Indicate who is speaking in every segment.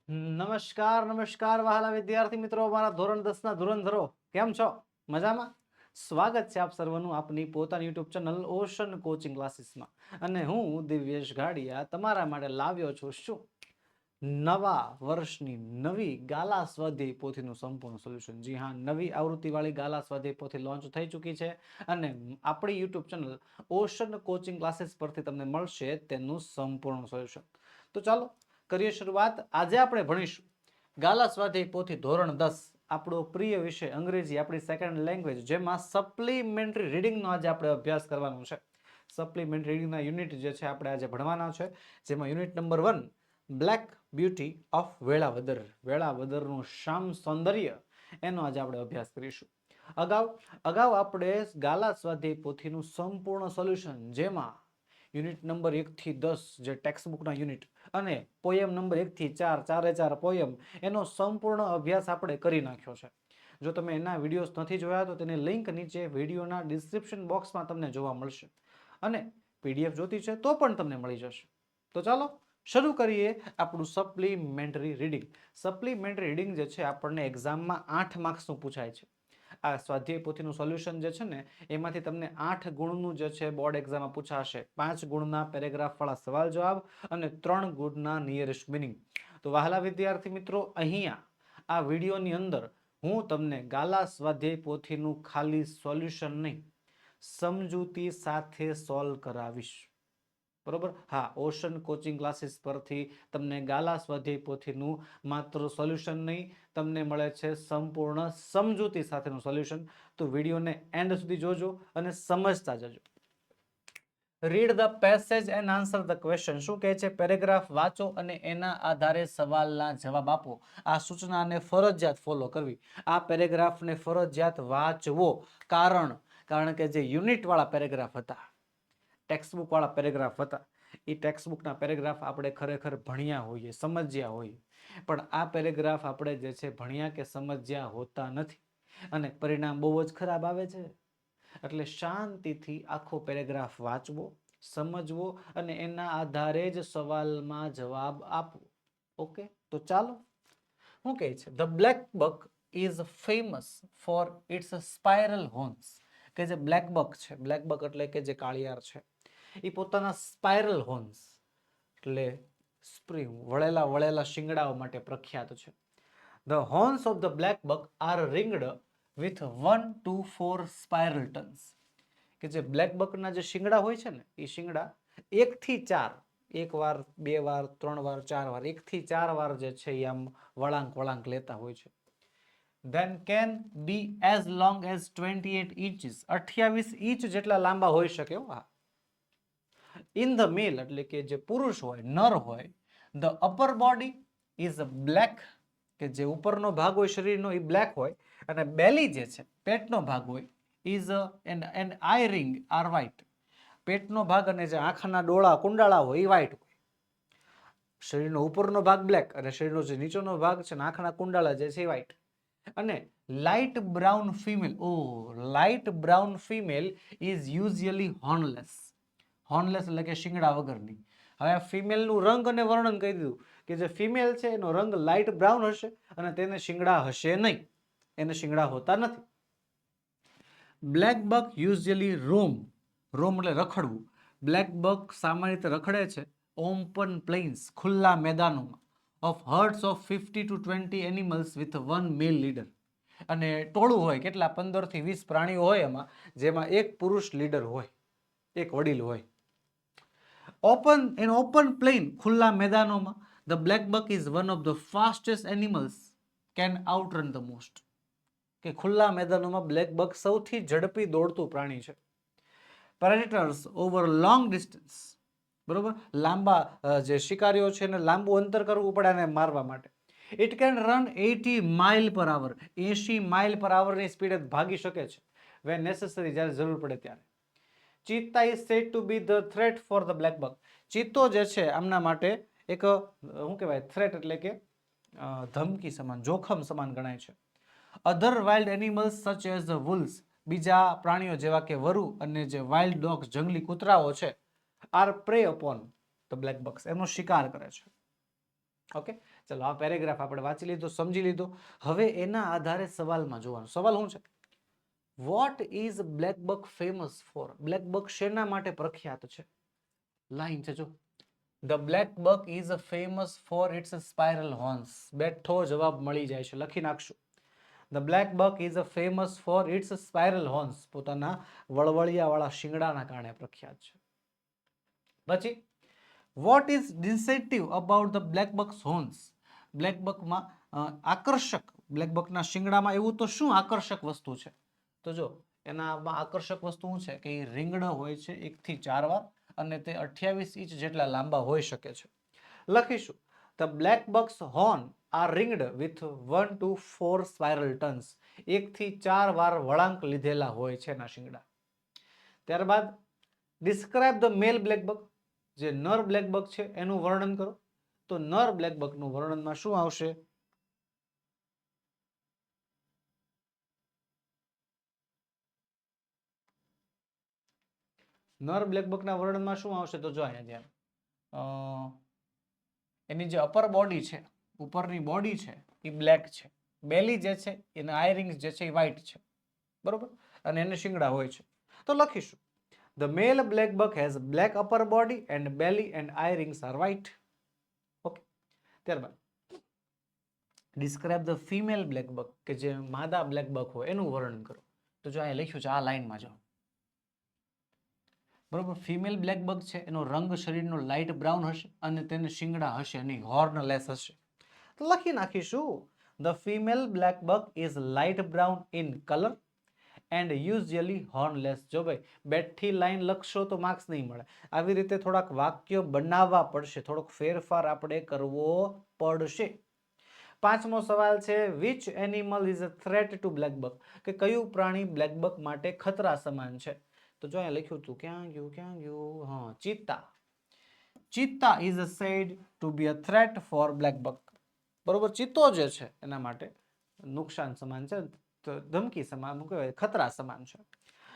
Speaker 1: નમસ્કાર નમસ્કાર વહાલા વિદ્યાર્થી મિત્રો, અમારા ધોરણ 10 ના ધુરંધરો, કેમ છો? મજામાં? સ્વાગત છે આપ સર્વનું આપની પોતાની યુટ્યુબ ચેનલ ઓશન કોચિંગ ક્લાસીસમાં. અને હું દિવ્યેશ ગાડિયા તમારા માટે લાવ્યો છું શું? નવા વર્ષની નવી ગાલા સ્વાધ્યાય પોથીનું સંપૂર્ણ સોલ્યુશન. જી હા, નવી આવૃત્તિવાળી ગાલા સ્વાધ્યાય પોથી લોન્ચ થઈ ચૂકી છે અને આપણી YouTube channel ocean coaching classes પરથી તમને મળશે તેનું સંપૂર્ણ સોલ્યુશન. તો ચાલો કરીએ શરૂઆત. આજે આપણે ભણીશું ગાલા સ્વાધ્યાય પોથી ધોરણ 10, આપણો પ્રિય વિષય અંગ્રેજી, આપણી સેકન્ડ લેંગ્વેજ, જેમાં સપ્લિમેન્ટરી રીડિંગનો આજે આપણે અભ્યાસ કરવાનો છે. સપ્લિમેન્ટરી રીડિંગના યુનિટ જે છે આપણે આજે ભણવાના છે, જેમાં unit number 1 black beauty of Velavadar, વેળાવદરનું શ્યામ સૌંદર્ય, એનો આજે આપણે અભ્યાસ કરીશું. અગાઉ આપણે ગાલા સ્વાધ્યાય પોથીનું સંપૂર્ણ સોલ્યુશન, જેમાં યુનિટ નંબર 1 થી 10 જે ટેક્સ્ટ બુકના યુનિટ અને પોયમ નંબર 1 થી 4 ચારે ચાર પોયમ, એનો સંપૂર્ણ અભ્યાસ આપણે કરી નાખ્યો છે. જો તમે એના વિડીયોઝ નથી જોયા તો તેની લિંક નીચે વિડીયોના ડિસ્ક્રિપ્શન બોક્સમાં તમને જોવા મળશે, અને પીડીએફ જોતી છે તો પણ તમને મળી જશે. તો ચાલો શરૂ કરીએ આપણું સપ્લિમેન્ટરી રીડિંગ. સપ્લિમેન્ટરી રીડિંગ જે છે આપણને એક્ઝામમાં 8 માર્ક્સનું પૂછાય છે. આ સ્વાધ્યાય પોથીનું સોલ્યુશન જે છે ને, એમાંથી તમને 8 ગુણનું જે છે બોર્ડ એક્ઝામમાં પૂછાશે. 5 ગુણના પેરેગ્રાફ વાળા સવાલ જવાબ અને 3 ગુણના નિયરેસ્ટ મિનિંગ. તો વહાલા વિદ્યાર્થી મિત્રો, અહીંયા આ વિડીયોની અંદર હું તમને ગાલા સ્વાધ્યાય પોથીનું ખાલી સોલ્યુશન નહીં, સમજૂતી સાથે સોલ્વ કરાવીશ. બરોબર? હા, ઓશન કોચિંગ ક્લાસીસ પરથી તમને ગાલા સ્વાધ્યાય પોથીનું માત્ર સોલ્યુશન નહીં, તમને મળે છે સંપૂર્ણ સમજૂતી સાથેનું સોલ્યુશન. તો વિડીયોને એન્ડ સુધી જોજો અને સમજતા જજો. Read the passage and answer the question. શું કહે છે? પેરેગ્રાફ વાંચો અને એના આધારે સવાલના જવાબ આપો. આ સૂચનાને ફરજિયાત ફોલો કરવી. આ પેરેગ્રાફને ફરજિયાત વાંચવો. કારણ કે જે યુનિટ વાળા પેરેગ્રાફ હતા, ટેક્સ્ટબુક વાળા પેરેગ્રાફ હતા, એ ટેક્સ્ટબુકના પેરેગ્રાફ આપણે ખરેખર ભણ્યા હોઈએ, સમજ્યા હોઈએ, પણ આ પેરેગ્રાફ આપણે જે છે ભણ્યા કે સમજ્યા હોતા નથી, અને પરિણામ બહુ જ ખરાબ આવે છે. એટલે શાંતિથી આખો પેરેગ્રાફ વાંચવો, સમજવો અને એના આધારે જ સવાલમાં જવાબ આપવો. ઓકે, તો ચાલો. શું કહે છે? The black buck is famous for its spiral horns. કે જે બ્લેક બક છે, બ્લેક બક એટલે કે જે કાળિયાર છે, એ પોતાના સ્પાઇરલ હોર્ન્સ એટલે સ્પ્રિંગ વળેલા શિંગડાઓ માટે પ્રખ્યાત છે. The horns of the black buck are ringed with 1 to 4 spiral turns. કે જે બ્લેક બકના જે શિંગડા હોય છે ને, એ શિંગડા 1 થી 4, એક વાર, બે વાર, 3 વાર, 4 વાર, 1 થી 4 વાર જે છે એ આમ વળાંક લેતા હોય છે. then can be as long as 28 inches. 28 inch જેટલા લાંબા હોઈ શકે. in the male એટલે કે જે પુરુષ હોય, નર હોય, the upper body is black. કે જે ઉપરનો ભાગ હોય શરીરનો એ બ્લેક હોય, અને બેલી જે છે, પેટનો ભાગ હોય, is and eye ring are white. પેટનો ભાગ અને જે આંખના ડોળા કુંડાળા હોય એ વ્હાઈટ હોય. શરીરનો ઉપરનો ભાગ બ્લેક અને શરીરનો જે નીચેનો ભાગ છે, આંખના કુંડાળા જે છે એ વ્હાઈટ. અને light brown female, light brown female is usually hornless. Hornless એટલે કે શિંગડા વગરની. હવે આ ફિમેલનું રંગ અને વર્ણન કહી દીધું કે જે ફિમેલ છે એનો રંગ લાઇટ બ્રાઉન હશે અને તેને શિંગડા હશે નહીં, એને શિંગડા હોતા નથી. બ્લેક બક યુઝ્યુઅલી રોમ એટલે રખડવું. બ્લેક બક સામાન્ય રીતે રખડે છે ઓપન પ્લેન્સ, ખુલ્લા મેદાનોમાં, of herds of 50 to 20 animals with 1 male leader. અને ટોળું હોય, કેટલા, 15 થી 20 પ્રાણીઓ હોય એમાં, જેમાં એક પુરુષ લીડર હોય, એક વડીલ હોય. ઓપન પ્લેન, ખુલ્લા મેદાનોમાં, the black buck is one of the fastest animals can outrun the most. કે ખુલ્લા મેદાનોમાં બ્લેક બક સૌથી ઝડપી દોડતું પ્રાણી છે. પ્રેડેટર્સ ઓવર લોંગ ડિસ્ટન્સ. બરોબર? લાંબા જે શિકારીઓ છે એને લાંબુ અંતર કરવું પડે એને મારવા માટે. ઇટ કેન રન 80 માઇલ પર આવર. 80 માઇલ પર આવરની સ્પીડે ભાગી શકે છે, વેન નેસેસરી, જ્યારે જરૂર પડે ત્યારે. Cheetah is said to be the threat for the black buck. ચિત્તો જે છે આમના માટે એક શું કહેવાય, થ્રેટ એટલે કે ધમકી સમાન, જોખમ સમાન ગણાય છે. Other wild animals such as the wolves. બીજા પ્રાણીઓ જેવા કે વરુ અને જે વાઇલ્ડ ડોગ્સ, જંગલી કૂતરાઓ છે, are prey upon the black bucks. એનો શિકાર કરે છે. ઓકે, ચલો આ પેરેગ્રાફ આપણે વાંચી લીધો, સમજી લીધો. હવે એના આધારે સવાલમાં જોવાનું. સવાલ શું છે? What is black buck famous for? Black buck શેના માટે પ્રખ્યાત છે? લાઈન છે જો, the black buck is famous for its spiral horns. બેઠો જવાબ મળી જાય છે, લખી નાખશું. The black buck is famous for its spiral horns. પોતાના વળવળિયા વાળા શિંગડાના કારણે પ્રખ્યાત છે. પછી what is deceptive about the black buck's horns? Black બકમાં આકર્ષક, બ્લેક બકના શિંગડામાં એવું તો શું આકર્ષક વસ્તુ છે? તો જો એનામાં આકર્ષક વસ્તુ શું છે કે એ રીંગણા હોય છે 1 થી 4 વાર, અને તે 28 ઇંચ જેટલા લાંબા હોઈ શકે છે. લખીશું the black bucks horn are ringed with 1 to 4 spiral turns. 1 થી 4 વાર વળાંક લીધેલા હોય છે એના શિંગડા. ત્યારબાદ describe the male black buck. જે નર બ્લેક બક છે એનું વર્ણન કરો. તો નર બ્લેક બકનું વર્ણનમાં શું આવશે? નર બ્લેક બકના વર્ણનમાં શું આવશે? તો જો અહીંયા ધ્યાન, એની જે અપર બોડી છે, ઉપરની બોડી છે એ બ્લેક છે. બેલી જે છે એના આઈ રિંગ્સ જે છે એ વ્હાઇટ છે, બરોબર, અને એને શિંગડા હોય છે. તો લખીશું the male black buck has black upper body and belly and eye rings are white. Okay, ત્યારબાદ describe the female black buck, કે જે માદા બ્લેક બક હોય એનું વર્ણન કરો. તો જો અહીંયા લખ્યું છે આ લાઈનમાં જો, બરોબર. ફિમેલ બ્લેક બક છે એનો રંગ શરીરનો લાઇટ બ્રાઉન હશે અને તેને શિંગડા હશે નહીં, હોર્નલેસ હશે. તો લખી નાખીશું the female black buck is light brown in colour and usually hornless. જો ભાઈ બેઠી લાઈન લખશો તો માર્ક્સ નહીં મળે. આવી રીતે થોડાક વાક્યો બનાવવા પડશે, થોડોક ફેરફાર આપણે કરવો પડશે. 5મો સવાલ છે which animal is a threat to black buck? કે કયું પ્રાણી બ્લેક બક માટે ખતરા સમાન છે? તો જો અહીંયા લખ્યું હતું, ક્યાં ગયું, હા, cheetah. Cheetah is said to be a threat for black buck. બરોબર, ચિત્તો જે છે એના માટે નુકસાન સમાન છે, ધમકી સમાન, કહેવાય ખતરા સમાન છે.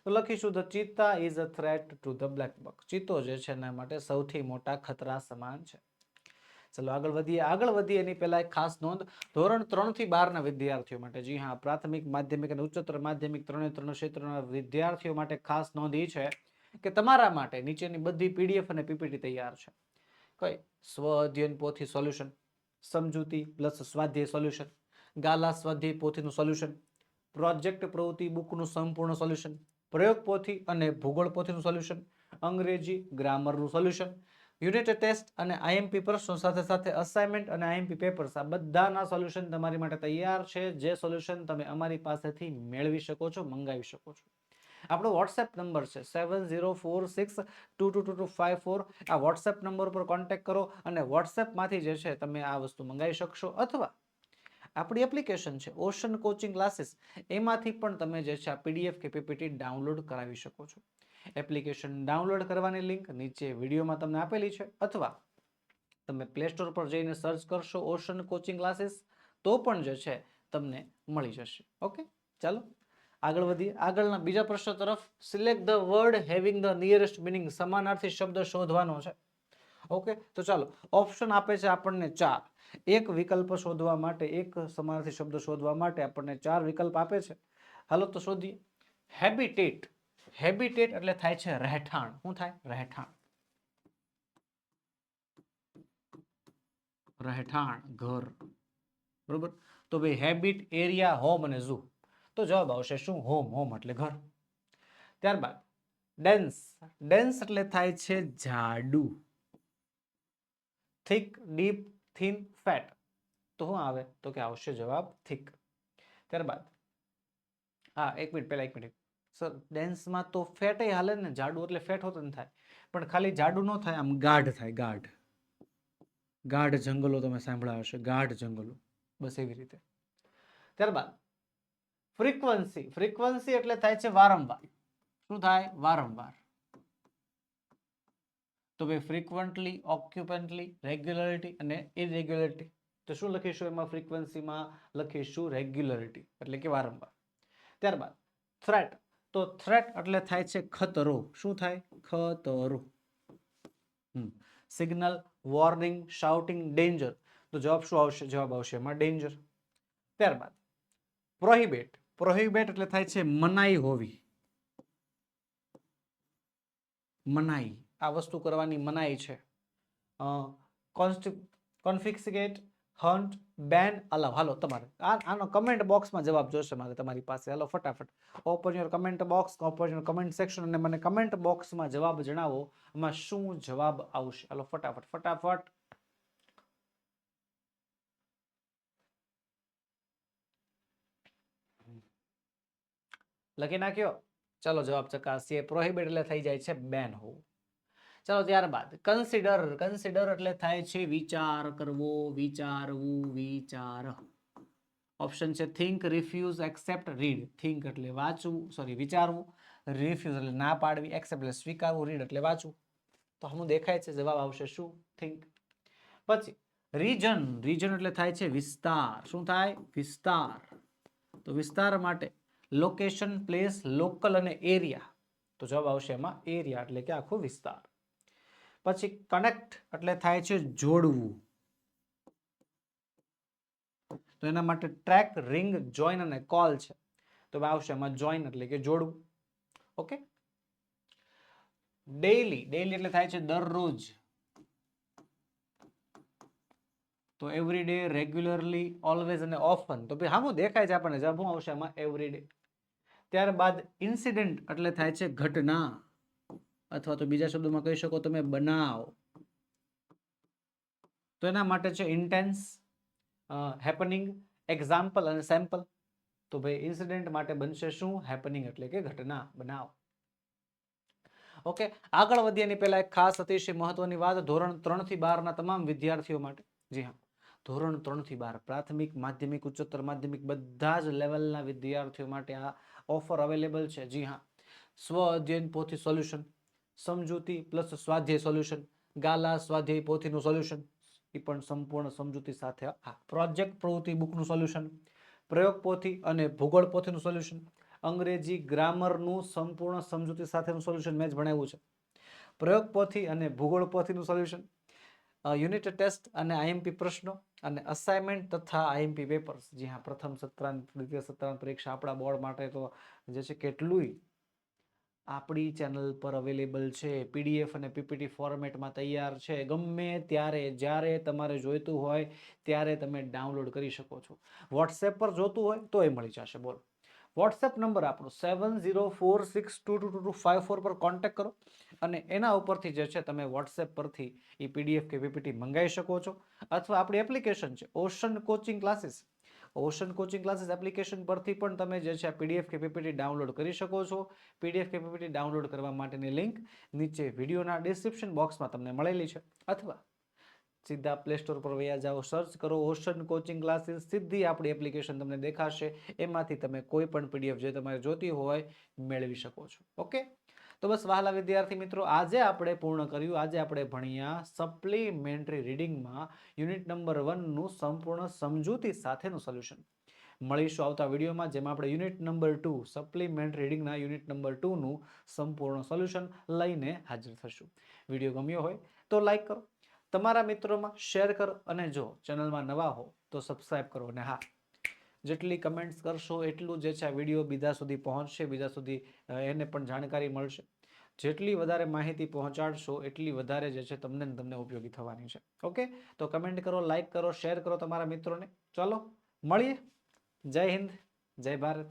Speaker 1: તો લખીશું the cheetah is a threat to the black buck. ચિત્તો જે છે એના માટે સૌથી મોટા ખતરા સમાન છે. ચલો આગળ વધીએ એની પહેલા એક ખાસ નોંધ. ધોરણ 3 થી 12 ના વિદ્યાર્થીઓ માટે, જી હા, પ્રાથમિક, માધ્યમિક અને ઉચ્ચતર માધ્યમિક ત્રણે ક્ષેત્રના વિદ્યાર્થીઓ માટે ખાસ નોંધ એ છે કે તમારા માટે નીચેની બધી પીડીએફ અને પીપીટી તૈયાર છે. કઈ? સ્વ અધ્યયન પોથી સોલ્યુશન, સમજૂતી પ્લસ સ્વાધ્યાય સોલ્યુશન, ગાલા સ્વાધ્યાય પોથીનું સોલ્યુશન, પ્રોજેક્ટ પ્રવૃત્તિ બુકનું સંપૂર્ણ સોલ્યુશન, પ્રયોગ પોથી અને ભૂગોળ પોથીનું સોલ્યુશન, અંગ્રેજી ગ્રામરનું સોલ્યુશન, યુનિટ ટેસ્ટ અને આઈએમપી પ્રશ્નો સાથે સાથે અસાઇનમેન્ટ અને આઈએમપી પેપર્સ, આ બધાના સોલ્યુશન તમારી માટે તૈયાર છે. જે સોલ્યુશન તમે અમારી પાસેથી મેળવી શકો છો, મંગાવી શકો છો. આપણો વોટ્સએપ નંબર છે 7046222254. આ વોટ્સએપ નંબર પર કોન્ટેક્ટ કરો અને વોટ્સએપમાંથી જે છે તમે આ વસ્તુ મંગાવી શકશો, અથવા આપણી એપ્લિકેશન છે ઓશન કોચિંગ ક્લાસીસ, એમાંથી પણ તમે જે છે આ પીડીએફ કે પીપીટી ડાઉનલોડ કરાવી શકો છો. એપ્લિકેશન ડાઉનલોડ કરવાની લિંક નીચે વિડીયોમાં તમને આપેલી છે, અથવા તમે પ્લે સ્ટોર પર જઈને સર્ચ કરશો ઓશન કોચિંગ ક્લાસીસ તો પણ જે છે તમને મળી જશે. ઓકે, ચાલો આગળ વધીએ. આગળના બીજા પ્રશ્ન તરફ. Select the word having the nearest meaning. સમાનાર્થી શબ્દ શોધવાનો છે. ઓકે, તો ચાલો ઓપ્શન આપે છે આપણને 4. એક વિકલ્પ શોધવા માટે, એક સમાનાર્થી શબ્દ શોધવા માટે આપણને 4 વિકલ્પ આપે છે. હાલો તો શોધીએ. હેબિટેટ. હેબિટેટ એટલે થાય છે રહેઠાણ. શું થાય? રહેઠાણ. રહેઠાણ, ઘર, બરોબર. તો ભાઈ હેબિટ, એરિયા, હોમ અને ઝૂ. તો જવાબ આવશે શું? હોમ. હોમ એટલે ઘર. ત્યારબાદ ડેન્સ. ડેન્સ એટલે થાય છે જાડુ. Thick, deep, thin, fat. તો શું આવે? તો કે આવશે જવાબ થિક. ત્યારબાદ હા, એક મિનિટ સર, ડેન્સમાં તો ફેટ હાલે ને, જાડુ એટલે ફેટ હોતો ને થાય, પણ ખાલી જાડુ ન થાય, આમ ગાઢ થાય. ગાઢ, ગાઢ જંગલો તમે સાંભળ્યા હશે, ગાઢ જંગલો, બસ એવી રીતે. ત્યારબાદ ફ્રીક્વન્સી. ફ્રીક્વન્સી એટલે થાય છે વારંવાર. શું થાય? વારંવાર. તો ભાઈ ફ્રીક્વન્ટલી, ઓક્યુપેન્ટલી, રેગ્યુલરિટી અને ઇરેગ્યુલરિટી. તો શું લખીશું એમાં? ફ્રીક્વન્સીમાં લખીશું રેગ્યુલરિટી, એટલે કે વારંવાર. ત્યારબાદ થ્રેટ. તો થ્રેટ એટલે થાય છે ખતરો. શું થાય? ખતરો. Signal, warning, shouting, danger. તો જવાબ શું આવશે? જવાબ આવશે એમાં ડેન્જર. ત્યારબાદ પ્રોહિબિટ. પ્રોહિબિટ એટલે થાય છે મનાઈ હોવી. મનાઈ, આ વસ્તુ કરવાની મનાઈ છે. કોન્ફિસ્કેટ, હન્ટ, બેન, અલાવ. હાલો તમારે આનો કમેન્ટ બોક્સમાં જવાબ જોશે મારે તમારી પાસે. હાલો ફટાફટ open your comment box, open your comment section અને મને કમેન્ટ બોક્સમાં જવાબ જણાવો એમાં શું જવાબ આવશે. હાલો ફટાફટ ફટાફટ. લખી નાખ્યો? ચલો જવાબ ચકાસીએ. પ્રોહિબિટ એટલે થઈ જાય છે બેન હોવું. ચાલો ત્યારબાદ કન્સિડર. કન્સિડર એટલે થાય છે વિચાર કરવો, વિચારવું, વિચાર. ઓપ્શન છે think, refuse, accept, read. Think એટલે વાંચવું, સોરી વિચારવું. રિફ્યુઝ એટલે ના પાડવી. એક્સેપ્ટ એટલે સ્વીકારવું. રીડ એટલે વાંચવું. તો હમણાં દેખાય છે જવાબ આવશે શું? થિંક. પછી રીજન. રીજન એટલે થાય છે વિસ્તાર. શું થાય? વિસ્તાર. તો વિસ્તાર માટે લોકેશન, પ્લેસ, લોકલ અને એરિયા. તો જવાબ આવશે એમાં એરિયા એટલે કે આખો વિસ્તાર. પછી કનેક્ટ એટલે થાય છે જોડવું. તો એના માટે ટ્રેક, રિંગ, જોઈન અને કોલ છે. તો આવશે એમાં જોઈન એટલે કે જોડવું. ઓકે. ડેઈલી. ડેઈલી એટલે થાય છે દરરોજ. તો એવરી ડે, રેગ્યુલરલી, ઓલવેઝ અને ઓફન. તો ભાઈ હા દેખાય છે આપણને જવાબ શું આવશે એમાં? Every day. ત્યારબાદ ઇન્સિડન્ટ એટલે થાય છે ઘટના, અથવા તો બીજા શબ્દોમાં કહી શકો તમે બનાવ. તો એના માટે છે ઇન્ટેન્સ, હેપનિંગ, એક્ઝામ્પલ અને સેમ્પલ. તો ભાઈ ઇન્સિડન્ટ માટે બનશે શું? હેપનિંગ એટલે કે ઘટના, બનાવ. ઓકે. આગળ વધ્યાની પહેલા એક ખાસ અતિશય મહત્વની વાત ધોરણ 3 થી 12 ના તમામ વિદ્યાર્થીઓ માટે. જી હા, ધોરણ 3 થી 12 પ્રાથમિક, માધ્યમિક, ઉચ્ચતર માધ્યમિક બધા જ લેવલના વિદ્યાર્થીઓ માટે આ ઓફર અવેલેબલ છે. જી હા, સ્વ અધ્યયન પોથી સોલ્યુશન, સમજૂતી પ્લસ સ્વાધ્યાય સોલ્યુશન, ગાલા સ્વાધ્યાય પોથીનું સોલ્યુશન એ પણ સંપૂર્ણ સમજૂતી સાથે, પ્રોજેક્ટ પ્રવૃત્તિ બુકનું સોલ્યુશન, પ્રયોગ પોથી અને ભૂગોળ પોથીનું સોલ્યુશન, અંગ્રેજી ગ્રામરનું સંપૂર્ણ સમજૂતી સાથેનું સોલ્યુશન મેં જ ભણાવ્યું છે. પ્રયોગ પોથી અને ભૂગોળ પોથીનું સોલ્યુશન, યુનિટ ટેસ્ટ અને આઈએમપી પ્રશ્નો અને અસાઇનમેન્ટ તથા આઈએમપી પેપર્સ. જી હા, પ્રથમ સત્રાંત, દ્વિતીય સત્રાંત પરીક્ષા આપણા બોર્ડ માટે તો જે છે કેટલુંય આપણી ચેનલ પર અવેલેબલ છે. પીડીએફ અને પીપીટી ફોર્મેટમાં તૈયાર છે. ગમે ત્યારે જ્યારે તમારે જોઈતું હોય ત્યારે તમે ડાઉનલોડ કરી શકો છો. વોટ્સએપ પર જોતું હોય તોય મળી જશે. બોલો, વોટ્સએપ નંબર આપણો 7046222254 પર કોન્ટેક્ટ કરો અને એના ઉપરથી જે છે તમે વોટ્સએપ પરથી એ પીડીએફ કે પીપીટી મંગાવી શકો છો. અથવા આપણી એપ્લિકેશન છે ocean coaching classes. Ocean coaching classes application પરથી પણ તમે જે છે પીડીએફ કે પીપીટી ડાઉનલોડ કરી શકો છો. પીડીએફ કે પીપીટી ડાઉનલોડ કરવા માટેની લિંક નીચે વિડીયોના ડિસ્ક્રિપ્શન બોક્સમાં તમને મળેલી છે. અથવા સીધા પ્લે સ્ટોર પર વયા જાઓ, સર્ચ કરો ઓશન કોચિંગ ક્લાસીસ, સીધી આપણી એપ્લિકેશન તમને દેખાશે. એમાંથી તમે કોઈ પણ પીડીએફ જે તમારે જોતી હોય મેળવી શકો છો. ઓકે. તો બસ વહાલા વિદ્યાર્થી મિત્રો, આજે આપણે પૂર્ણ કર્યું. આજે આપણે ભણ્યા સપ્લિમેન્ટરી રીડિંગમાં યુનિટ નંબર 1 નું સંપૂર્ણ સમજૂતી સાથેનું સોલ્યુશન. મળીશું આવતા વિડીયોમાં જેમાં આપણે યુનિટ નંબર 2 સપ્લિમેન્ટરી રીડિંગના યુનિટ નંબર 2 નું સંપૂર્ણ સોલ્યુશન લઈને હાજર થશું. વિડીયો ગમ્યો હોય તો લાઈક કરો, તમારા મિત્રોમાં શેર કરો અને જો ચેનલમાં નવા હો તો સબસ્ક્રાઇબ કરો. અને હા, જેટલી કમેન્ટ્સ કરશો એટલું જે છે આ વિડીયો બીજા સુધી પહોંચશે, બીજા સુધી એને પણ જાણકારી મળશે. જેટલી વધારે માહિતી પહોંચાડશો એટલી વધારે જે છે તમને ઉપયોગી થવાની છે. ઓકે. તો કમેન્ટ કરો, લાઈક કરો, શેર કરો તમારા મિત્રોને. ચલો મળીએ. જય હિન્દ, જય ભારત.